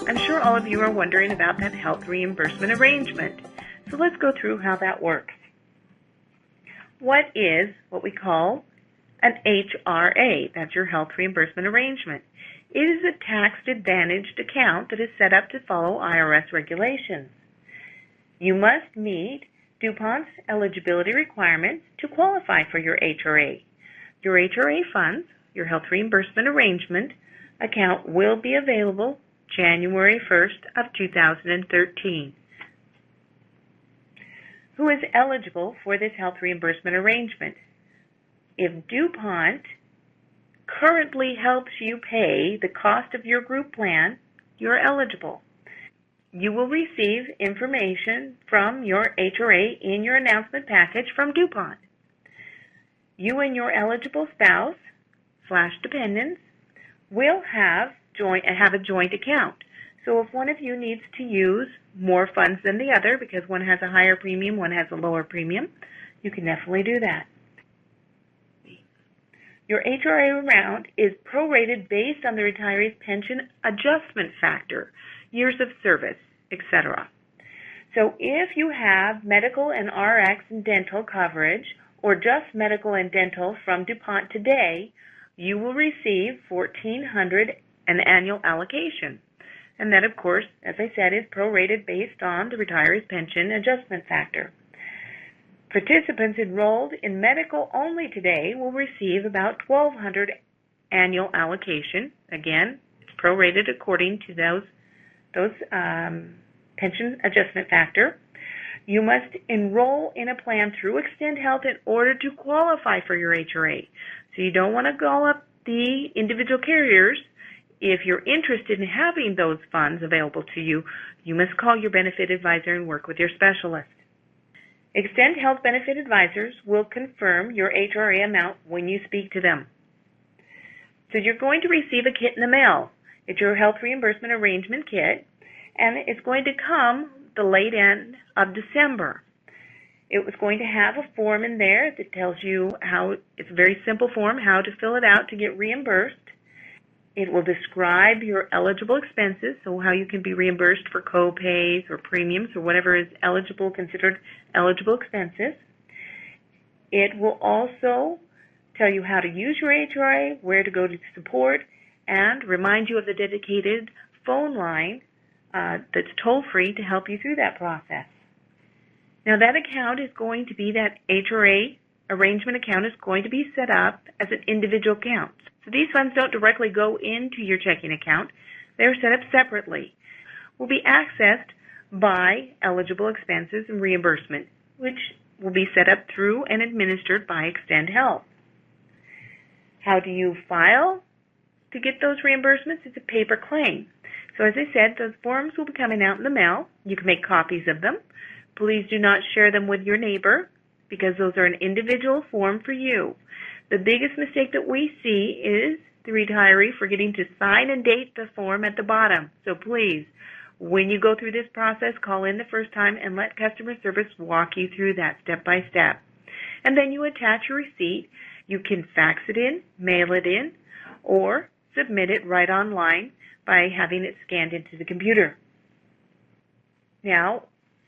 I'm sure all of you are wondering about that health reimbursement arrangement. So let's go through how that works. What is what we call an HRA? That's your health reimbursement arrangement. It is a tax-advantaged account that is set up to follow IRS regulations. You must meet DuPont's eligibility requirements to qualify for your HRA. Your HRA funds, your health reimbursement arrangement account, will be available January 1st of 2013. Who is eligible for this health reimbursement arrangement? If DuPont currently helps you pay the cost of your group plan, you're eligible. You will receive information from your HRA in your announcement package from DuPont. You and your eligible spouse/dependents will have a joint account. So if one of you needs to use more funds than the other because one has a higher premium, one has a lower premium, you can definitely do that. Your HRA amount is prorated based on the retiree's pension adjustment factor, years of service, etc. So if you have medical and RX and dental coverage, or just medical and dental from DuPont today, you will receive $1,400 an annual allocation. And that, of course, as I said, is prorated based on the retiree's pension adjustment factor. Participants enrolled in medical only today will receive about $1,200 annual allocation. Again, it's prorated according to those pension adjustment factor. You must enroll in a plan through Extend Health in order to qualify for your HRA. So you don't want to call up the individual carriers. If you're interested in having those funds available to you, you must call your benefit advisor and work with your specialist. Extend Health benefit advisors will confirm your HRA amount when you speak to them. So you're going to receive a kit in the mail. It's your health reimbursement arrangement kit, and it's going to come the late end of December. It was going to have a form in there that tells you how, it's a very simple form, how to fill it out to get reimbursed. It will describe your eligible expenses, so how you can be reimbursed for co-pays or premiums or whatever is considered eligible expenses. It will also tell you how to use your HRA, where to go to support, and remind you of the dedicated phone line that's toll-free to help you through that process. Now that account is going to be, that HRA arrangement account is going to be set up as an individual account. So these funds don't directly go into your checking account. They're set up separately. Will be accessed by eligible expenses and reimbursement, which will be set up through and administered by Extend Health. How do you file to get those reimbursements? It's a paper claim. So as I said, those forms will be coming out in the mail. You can make copies of them. Please do not share them with your neighbor, because those are an individual form for you. The biggest mistake that we see is the retiree forgetting to sign and date the form at the bottom. So please, when you go through this process, call in the first time and let customer service walk you through that step by step. And then you attach your receipt. You can fax it in, mail it in, or submit it right online by having it scanned into the computer. Now,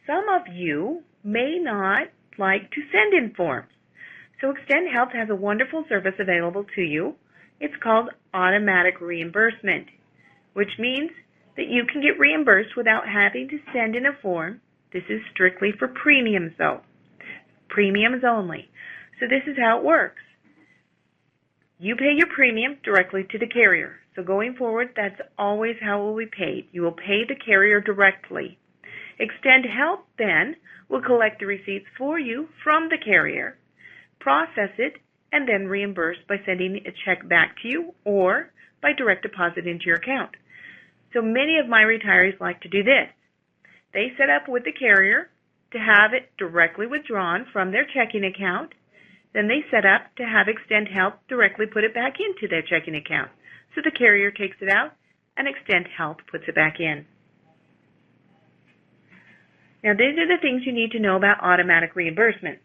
some of you may not like to send in forms. So Extend Health has a wonderful service available to you. It's called automatic reimbursement, which means that you can get reimbursed without having to send in a form. This is strictly for premiums though. Premiums only. So this is how it works. You pay your premium directly to the carrier. So going forward, that's always how it will be paid. You will pay the carrier directly. Extend Health then will collect the receipts for you from the carrier, process it, and then reimburse by sending a check back to you or by direct deposit into your account. So many of my retirees like to do this. They set up with the carrier to have it directly withdrawn from their checking account. Then they set up to have Extend Health directly put it back into their checking account. So the carrier takes it out and Extend Health puts it back in. Now, these are the things you need to know about automatic reimbursement.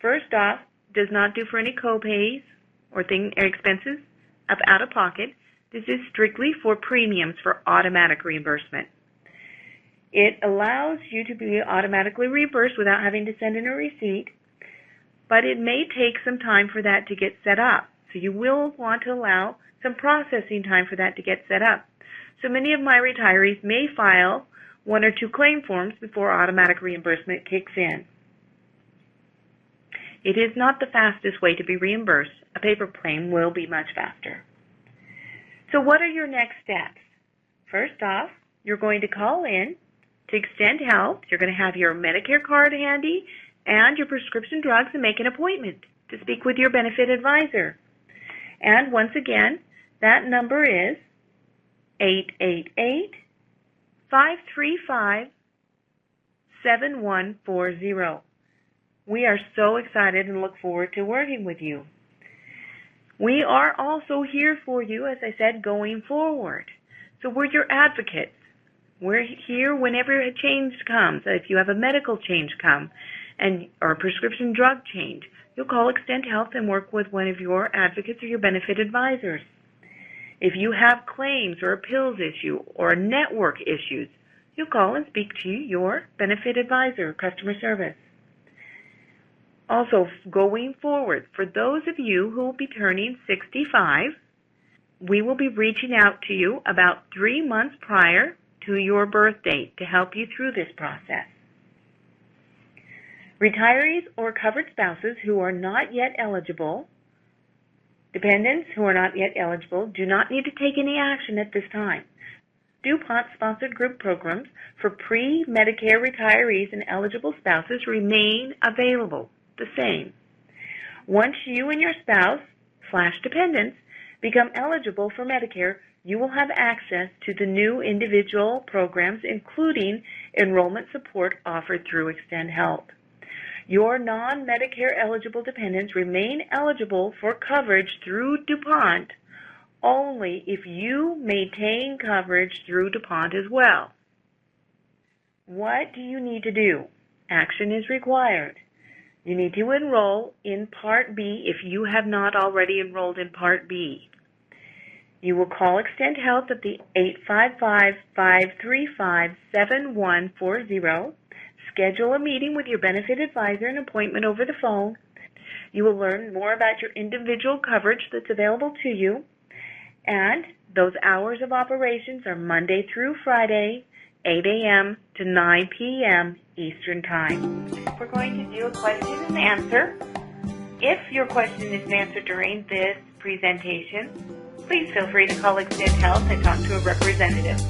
First off, does not do for any co-pays or expenses of out-of-pocket. This is strictly for premiums for automatic reimbursement. It allows you to be automatically reimbursed without having to send in a receipt, but it may take some time for that to get set up. So you will want to allow some processing time for that to get set up. So many of my retirees may file 1 or 2 claim forms before automatic reimbursement kicks in. It is not the fastest way to be reimbursed. A paper claim will be much faster. So what are your next steps? First off, you're going to call in to Extend Health. You're going to have your Medicare card handy and your prescription drugs and make an appointment to speak with your benefit advisor. And once again, that number is 888-535-7140. We are so excited and look forward to working with you. We are also here for you, as I said, going forward. So we're your advocates. We're here whenever a change comes. If you have a medical change come or a prescription drug change, you'll call Extend Health and work with one of your advocates or your benefit advisors. If you have claims or a pills issue or network issues, you'll call and speak to your benefit advisor, customer service. Also, going forward, for those of you who will be turning 65, we will be reaching out to you about 3 months prior to your birth date to help you through this process. Retirees or covered spouses who are not yet eligible, dependents who are not yet eligible, do not need to take any action at this time. DuPont-sponsored group programs for pre-Medicare retirees and eligible spouses remain available the same. Once you and your spouse/dependents become eligible for Medicare, you will have access to the new individual programs, including enrollment support offered through Extend Health. Your non-Medicare eligible dependents remain eligible for coverage through DuPont only if you maintain coverage through DuPont as well. What do you need to do? Action is required. You need to enroll in Part B if you have not already enrolled in Part B. You will call Extend Health at the 855-535-7140. Schedule a meeting with your benefit advisor, an appointment over the phone. You will learn more about your individual coverage that's available to you. And those hours of operations are Monday through Friday, 8 a.m. to 9 p.m. Eastern Time. We're going to do a question and answer. If your question is answered during this presentation, please feel free to call Extend Health and talk to a representative.